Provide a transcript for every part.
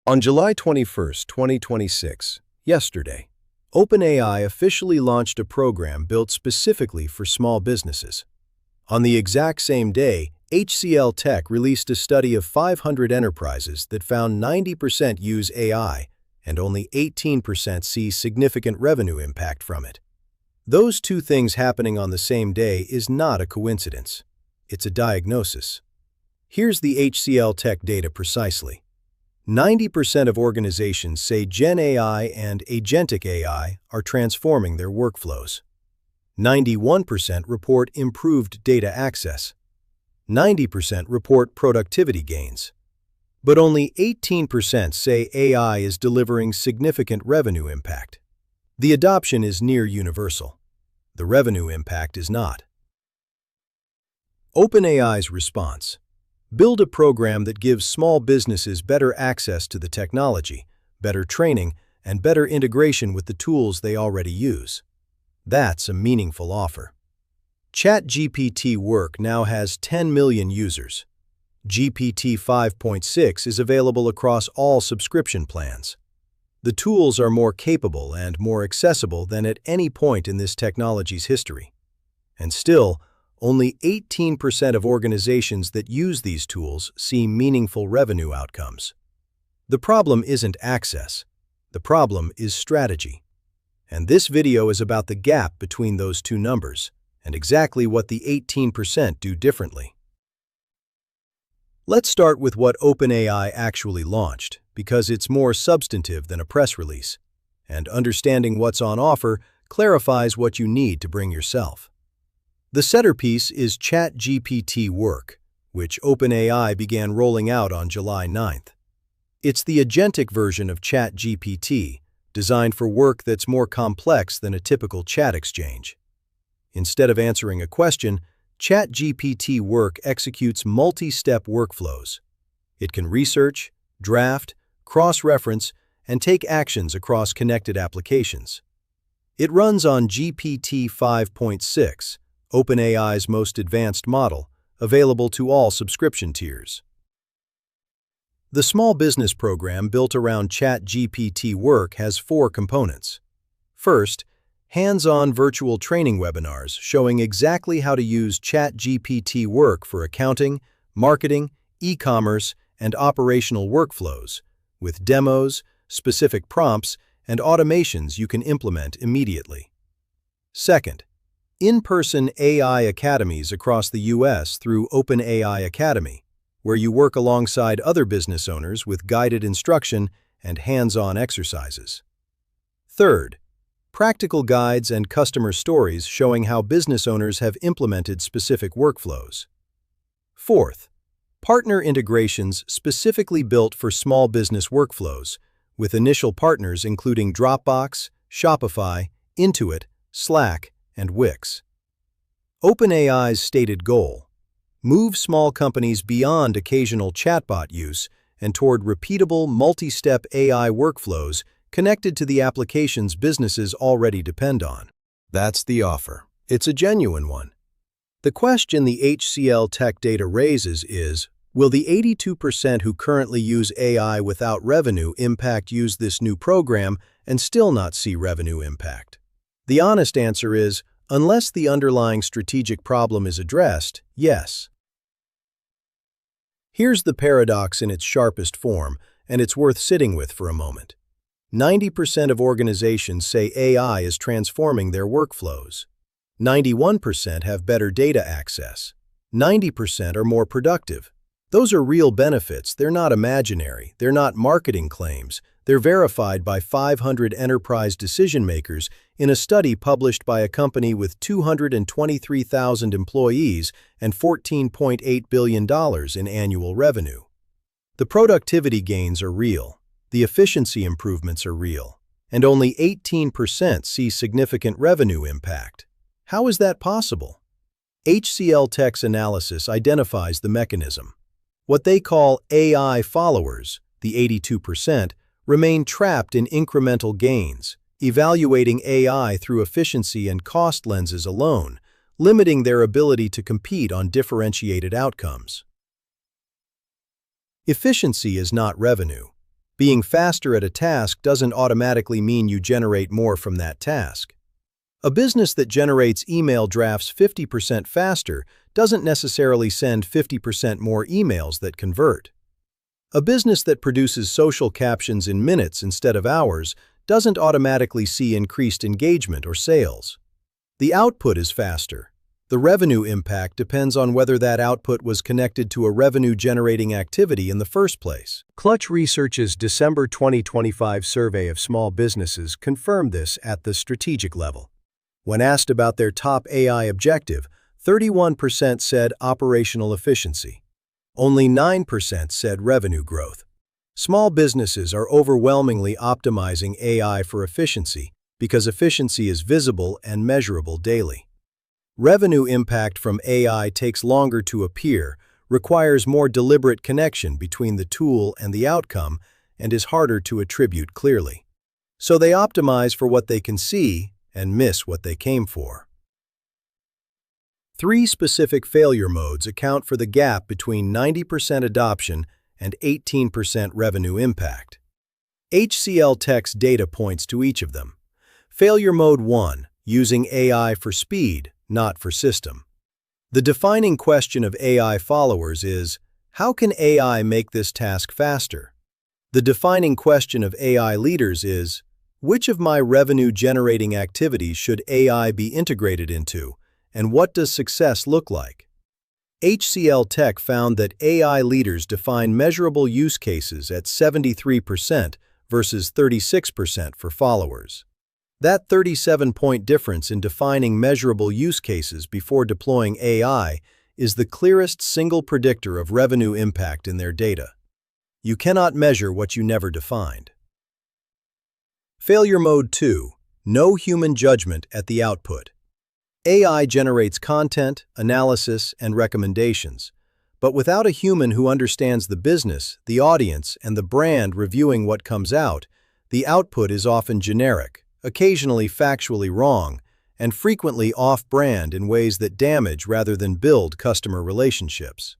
On July 21, 2026, yesterday, OpenAI officially launched a program built specifically for small businesses. On the exact same day, HCLTech released a study of 500 enterprises that found 90% use AI and only 18% see significant revenue impact from it. Those two things happening on the same day is not a coincidence. It's a diagnosis. Here's the HCLTech data precisely. 90% of organizations say Gen AI and Agentic AI are transforming their workflows. 91% report improved data access. 90% report productivity gains. But only 18% say AI is delivering significant revenue impact. The adoption is near universal. The revenue impact is not. OpenAI's response: build a program that gives small businesses better access to the technology, better training, and better integration with the tools they already use. That's a meaningful offer. ChatGPT Work now has 10 million users. GPT 5.6 is available across all subscription plans. The tools are more capable and more accessible than at any point in this technology's history. And still, only 18% of organizations that use these tools see meaningful revenue outcomes. The problem isn't access. The problem is strategy. And this video is about the gap between those two numbers and exactly what the 18% do differently. Let's start with what OpenAI actually launched, because it's more substantive than a press release, and understanding what's on offer clarifies what you need to bring yourself. The centerpiece is ChatGPT Work, which OpenAI began rolling out on July 9th. It's the agentic version of ChatGPT, designed for work that's more complex than a typical chat exchange. Instead of answering a question, ChatGPT Work executes multi-step workflows. It can research, draft, cross-reference, and take actions across connected applications. It runs on GPT 5.6, OpenAI's most advanced model, available to all subscription tiers. The small business program built around ChatGPT Work has 4 components. First, hands-on virtual training webinars showing exactly how to use ChatGPT Work for accounting, marketing, e-commerce, and operational workflows, with demos, specific prompts, and automations you can implement immediately. Second, in-person AI academies across the U.S. through OpenAI Academy, where you work alongside other business owners with guided instruction and hands-on exercises. Third, practical guides and customer stories showing how business owners have implemented specific workflows. Fourth, partner integrations specifically built for small business workflows, with initial partners including Dropbox, Shopify, Intuit, Slack, and Wix. OpenAI's stated goal: move small companies beyond occasional chatbot use and toward repeatable, multi-step AI workflows connected to the applications businesses already depend on. That's the offer. It's a genuine one. The question the HCLTech data raises is, will the 82% who currently use AI without revenue impact use this new program and still not see revenue impact? The honest answer is, unless the underlying strategic problem is addressed, yes. Here's the paradox in its sharpest form, and it's worth sitting with for a moment. 90% of organizations say AI is transforming their workflows. 91% have better data access. 90% are more productive. Those are real benefits. They're not imaginary. They're not marketing claims. They're verified by 500 enterprise decision-makers in a study published by a company with 223,000 employees and $14.8 billion in annual revenue. The productivity gains are real. The efficiency improvements are real. And only 18% see significant revenue impact. How is that possible? HCLTech's analysis identifies the mechanism. What they call AI followers, the 82%, remain trapped in incremental gains, evaluating AI through efficiency and cost lenses alone, limiting their ability to compete on differentiated outcomes. Efficiency is not revenue. Being faster at a task doesn't automatically mean you generate more from that task. A business that generates email drafts 50% faster doesn't necessarily send 50% more emails that convert. A business that produces social captions in minutes instead of hours doesn't automatically see increased engagement or sales. The output is faster. The revenue impact depends on whether that output was connected to a revenue-generating activity in the first place. Clutch Research's December 2025 survey of small businesses confirmed this at the strategic level. When asked about their top AI objective, 31% said operational efficiency. Only 9% said revenue growth. Small businesses are overwhelmingly optimizing AI for efficiency because efficiency is visible and measurable daily. Revenue impact from AI takes longer to appear, requires more deliberate connection between the tool and the outcome, and is harder to attribute clearly. So they optimize for what they can see and miss what they came for. 3 specific failure modes account for the gap between 90% adoption and 18% revenue impact. HCLTech's data points to each of them. Failure Mode 1, using AI for speed, not for system. The defining question of AI followers is, how can AI make this task faster? The defining question of AI leaders is, which of my revenue-generating activities should AI be integrated into, and what does success look like? HCLTech found that AI leaders define measurable use cases at 73% versus 36% for followers. That 37-point difference in defining measurable use cases before deploying AI is the clearest single predictor of revenue impact in their data. You cannot measure what you never defined. Failure Mode 2, no human judgment at the output. AI generates content, analysis, and recommendations, but without a human who understands the business, the audience, and the brand reviewing what comes out, the output is often generic, occasionally factually wrong, and frequently off-brand in ways that damage rather than build customer relationships.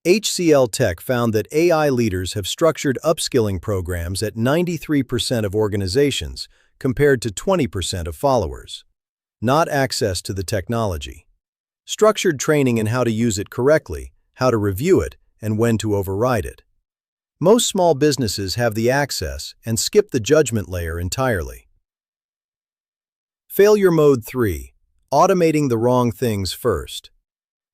HCLTech found that AI leaders have structured upskilling programs at 93% of organizations compared to 20% of followers. Not access to the technology. Structured training in how to use it correctly, how to review it, and when to override it. Most small businesses have the access and skip the judgment layer entirely. Failure Mode 3, automating the wrong things first.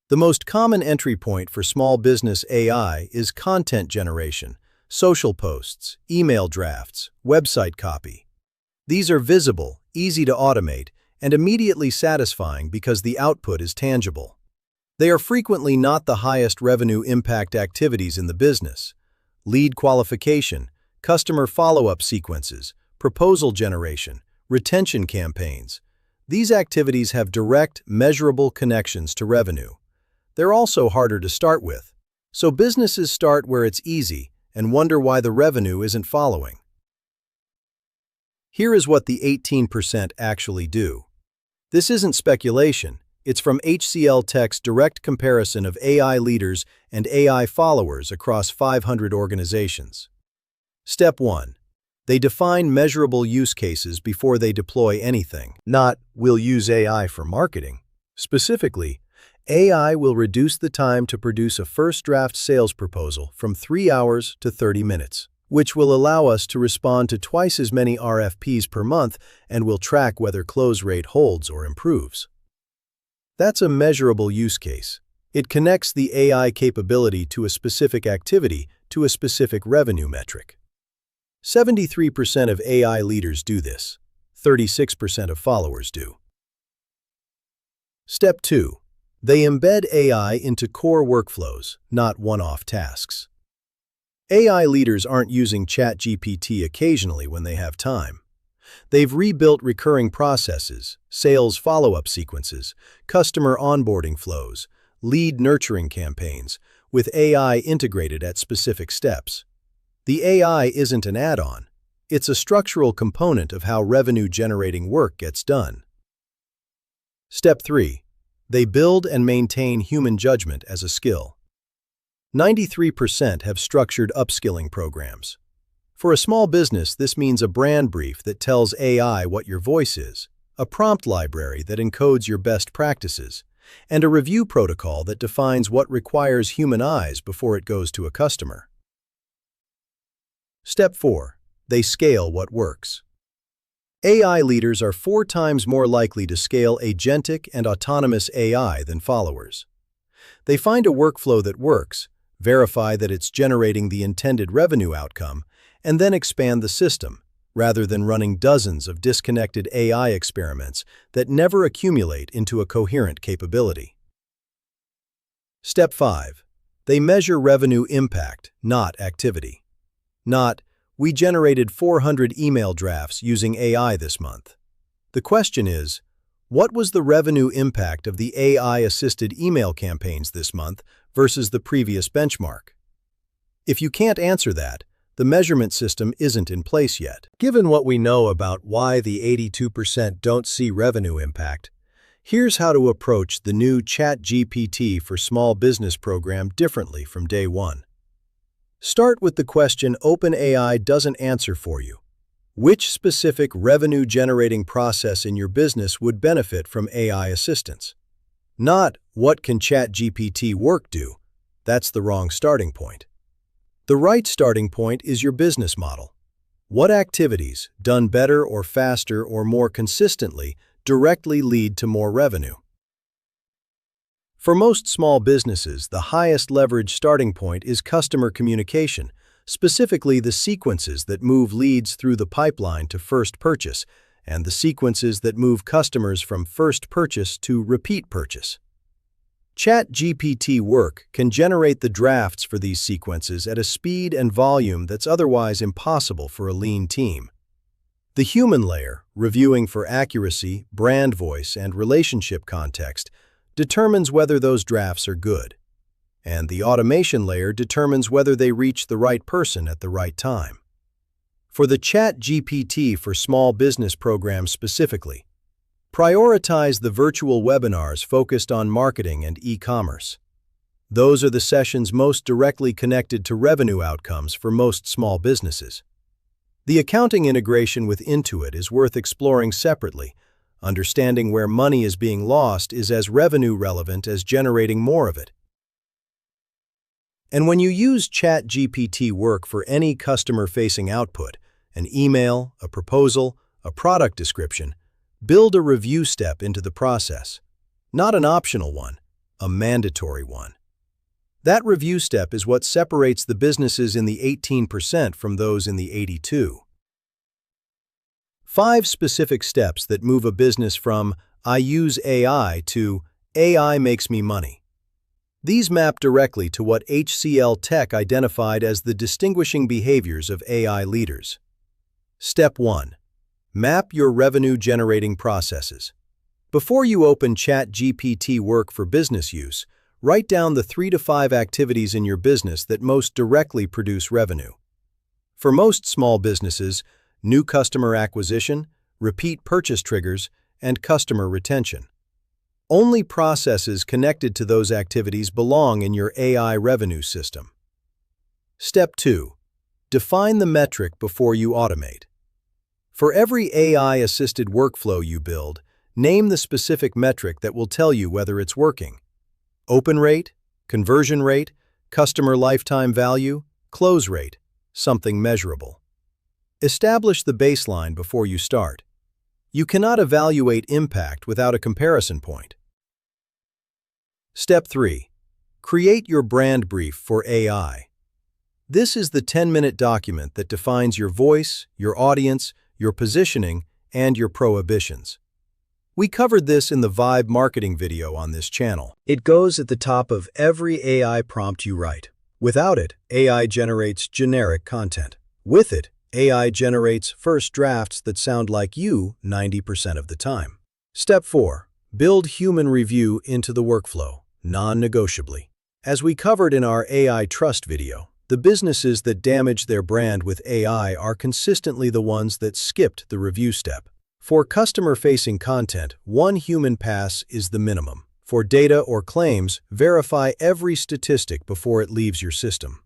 The most common entry point for small business AI is content generation, social posts, email drafts, website copy. These are visible, easy to automate, and immediately satisfying because the output is tangible. They are frequently not the highest revenue impact activities in the business. Lead qualification, customer follow-up sequences, proposal generation, retention campaigns. These activities have direct, measurable connections to revenue. They're also harder to start with, so businesses start where it's easy and wonder why the revenue isn't following. Here is what the 18% actually do. This isn't speculation, it's from HCLTech's direct comparison of AI leaders and AI followers across 500 organizations. Step 1. They define measurable use cases before they deploy anything. Not, we'll use AI for marketing. Specifically, AI will reduce the time to produce a first draft sales proposal from 3 hours to 30 minutes, which will allow us to respond to twice as many RFPs per month and will track whether close rate holds or improves. That's a measurable use case. It connects the AI capability to a specific activity to a specific revenue metric. 73% of AI leaders do this. 36% of followers do. Step 2. They embed AI into core workflows, not one-off tasks. AI leaders aren't using ChatGPT occasionally when they have time. They've rebuilt recurring processes, sales follow-up sequences, customer onboarding flows, lead nurturing campaigns, with AI integrated at specific steps. The AI isn't an add-on. It's a structural component of how revenue-generating work gets done. Step 3. They build and maintain human judgment as a skill. 93% have structured upskilling programs. For a small business, this means a brand brief that tells AI what your voice is, a prompt library that encodes your best practices, and a review protocol that defines what requires human eyes before it goes to a customer. Step 4. They scale what works. AI leaders are 4 times more likely to scale agentic and autonomous AI than followers. They find a workflow that works, verify that it's generating the intended revenue outcome, and then expand the system, rather than running dozens of disconnected AI experiments that never accumulate into a coherent capability. Step 5. They measure revenue impact, not activity. Not, we generated 400 email drafts using AI this month. The question is, what was the revenue impact of the AI-assisted email campaigns this month versus the previous benchmark? If you can't answer that, the measurement system isn't in place yet. Given what we know about why the 82% don't see revenue impact, here's how to approach the new ChatGPT for Small Business program differently from day one. Start with the question OpenAI doesn't answer for you. Which specific revenue-generating process in your business would benefit from AI assistance? Not, what can ChatGPT Work do? That's the wrong starting point. The right starting point is your business model. What activities, done better or faster or more consistently, directly lead to more revenue? For most small businesses, the highest leverage starting point is customer communication, specifically the sequences that move leads through the pipeline to first purchase, and the sequences that move customers from first purchase to repeat purchase. ChatGPT Work can generate the drafts for these sequences at a speed and volume that's otherwise impossible for a lean team. The human layer, reviewing for accuracy, brand voice, and relationship context, determines whether those drafts are good, and the automation layer determines whether they reach the right person at the right time. For the ChatGPT for Small Business program specifically, prioritize the virtual webinars focused on marketing and e-commerce. Those are the sessions most directly connected to revenue outcomes for most small businesses. The accounting integration with Intuit is worth exploring separately. Understanding where money is being lost is as revenue relevant as generating more of it. And when you use ChatGPT Work for any customer-facing output, an email, a proposal, a product description, build a review step into the process. Not an optional one, a mandatory one. That review step is what separates the businesses in the 18% from those in the 82%. 5 specific steps that move a business from "I use AI" to "AI makes me money." These map directly to what HCLTech identified as the distinguishing behaviors of AI leaders. Step 1. Map your revenue-generating processes. Before you open ChatGPT Work for business use, write down the 3 to 5 activities in your business that most directly produce revenue. For most small businesses, new customer acquisition, repeat purchase triggers, and customer retention. Only processes connected to those activities belong in your AI revenue system. Step 2. Define the metric before you automate. For every AI-assisted workflow you build, name the specific metric that will tell you whether it's working. Open rate, conversion rate, customer lifetime value, close rate, something measurable. Establish the baseline before you start. You cannot evaluate impact without a comparison point. Step 3. Create your brand brief for AI. This is the 10-minute document that defines your voice, your audience, your positioning, and your prohibitions. We covered this in the Vibe marketing video on this channel. It goes at the top of every AI prompt you write. Without it, AI generates generic content. With it, AI generates first drafts that sound like you 90% of the time. Step 4. Build human review into the workflow, non-negotiably. As we covered in our AI Trust video, the businesses that damage their brand with AI are consistently the ones that skipped the review step. For customer-facing content, 1 human pass is the minimum. For data or claims, verify every statistic before it leaves your system.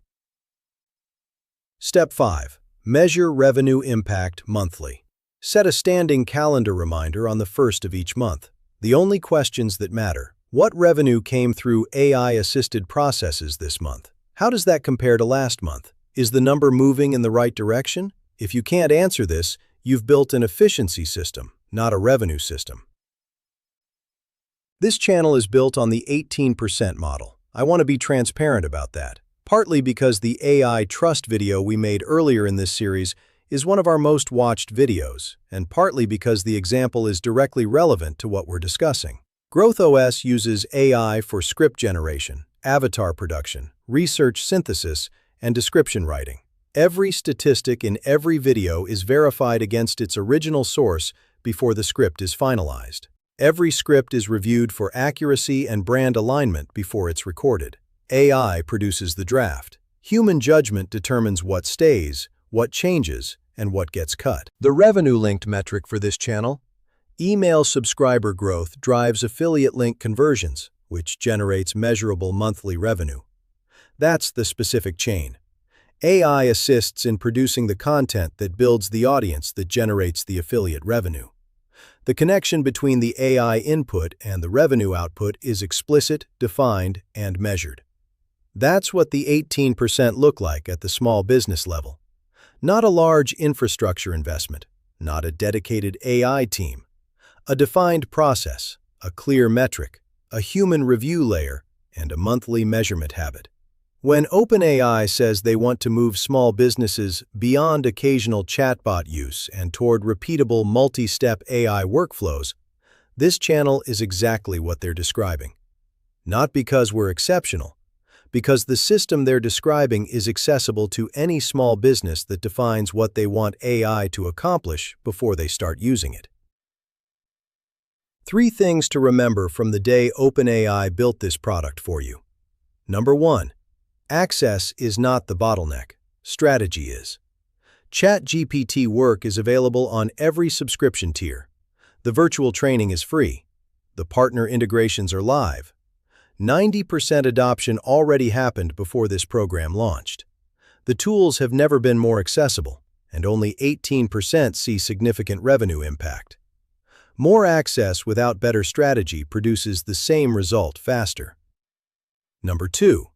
Step 5. Measure revenue impact monthly. Set a standing calendar reminder on the first of each month. The only questions that matter: what revenue came through AI-assisted processes this month? How does that compare to last month? Is the number moving in the right direction? If you can't answer this, you've built an efficiency system, not a revenue system. This channel is built on the 18% model. I want to be transparent about that, partly because the AI trust video we made earlier in this series is one of our most watched videos, and partly because the example is directly relevant to what we're discussing. GrowthOS uses AI for script generation, avatar production, research synthesis, and description writing. Every statistic in every video is verified against its original source before the script is finalized. Every script is reviewed for accuracy and brand alignment before it's recorded. AI produces the draft. Human judgment determines what stays, what changes, and what gets cut. The revenue-linked metric for this channel: email subscriber growth drives affiliate link conversions, which generates measurable monthly revenue. That's the specific chain. AI assists in producing the content that builds the audience that generates the affiliate revenue. The connection between the AI input and the revenue output is explicit, defined, and measured. That's what the 18% look like at the small business level. Not a large infrastructure investment, not a dedicated AI team. A defined process, a clear metric, a human review layer, and a monthly measurement habit. When OpenAI says they want to move small businesses beyond occasional chatbot use and toward repeatable multi-step AI workflows, this channel is exactly what they're describing. Not because we're exceptional, because the system they're describing is accessible to any small business that defines what they want AI to accomplish before they start using it. 3 things to remember from the day OpenAI built this product for you. Number 1. Access is not the bottleneck. Strategy is. ChatGPT Work is available on every subscription tier. The virtual training is free. The partner integrations are live. 90% adoption already happened before this program launched. The tools have never been more accessible, and only 18% see significant revenue impact. More access without better strategy produces the same result faster. Number 2.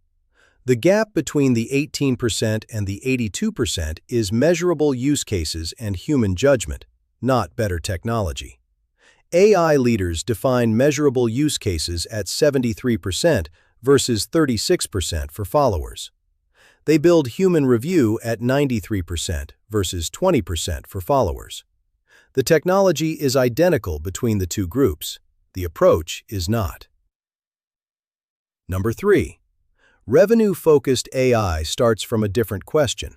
The gap between the 18% and the 82% is measurable use cases and human judgment, not better technology. AI leaders define measurable use cases at 73% versus 36% for followers. They build human review at 93% versus 20% for followers. The technology is identical between the two groups. The approach is not. Number 3. Revenue-focused AI starts from a different question.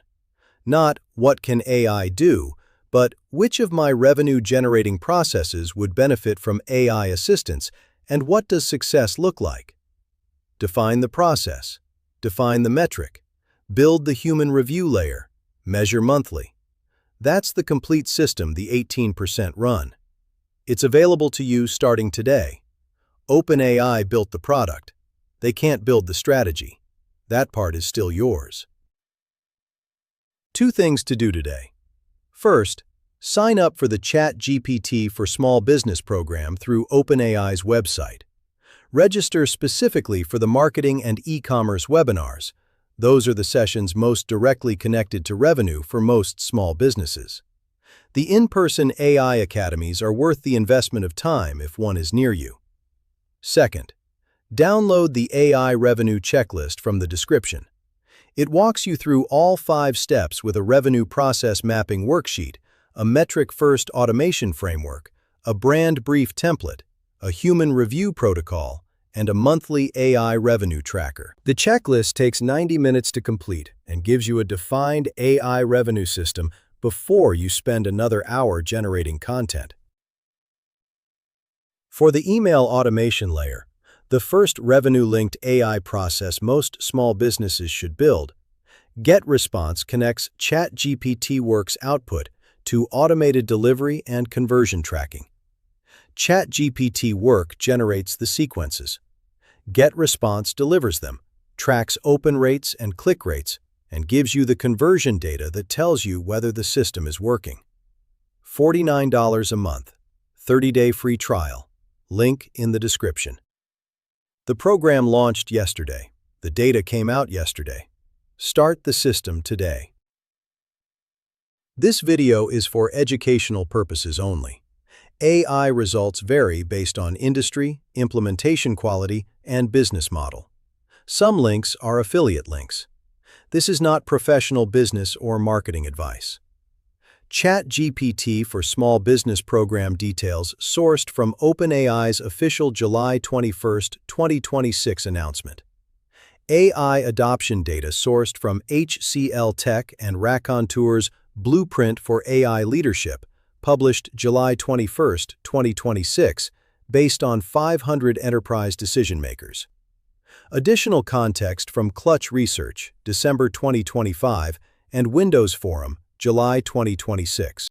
Not, what can AI do, but which of my revenue-generating processes would benefit from AI assistance, and what does success look like? Define the process. Define the metric. Build the human review layer. Measure monthly. That's the complete system the 18% run. It's available to you starting today. OpenAI built the product. They can't build the strategy. That part is still yours. 2 things to do today. First, sign up for the ChatGPT for Small Business program through OpenAI's website. Register specifically for the marketing and e-commerce webinars. Those are the sessions most directly connected to revenue for most small businesses. The in-person AI academies are worth the investment of time if one is near you. Second, download the AI revenue checklist from the description. It walks you through all 5 steps with a revenue process mapping worksheet, a metric-first automation framework, a brand brief template, a human review protocol, and a monthly AI revenue tracker. The checklist takes 90 minutes to complete and gives you a defined AI revenue system before you spend another hour generating content. For the email automation layer, the first revenue-linked AI process most small businesses should build, GetResponse connects ChatGPT Work's output to automated delivery and conversion tracking. ChatGPT Work generates the sequences. GetResponse delivers them, tracks open rates and click rates, and gives you the conversion data that tells you whether the system is working. $49 a month, 30-day free trial. Link in the description. The program launched yesterday. The data came out yesterday. Start the system today. This video is for educational purposes only. AI results vary based on industry, implementation quality, and business model. Some links are affiliate links. This is not professional business or marketing advice. ChatGPT for Small Business Program details sourced from OpenAI's official July 21, 2026 announcement. AI adoption data sourced from HCLTech and Raconteur's Blueprint for AI Leadership, published July 21, 2026, based on 500 enterprise decision-makers. Additional context from Clutch Research, December 2025, and Windows Forum, July 2026.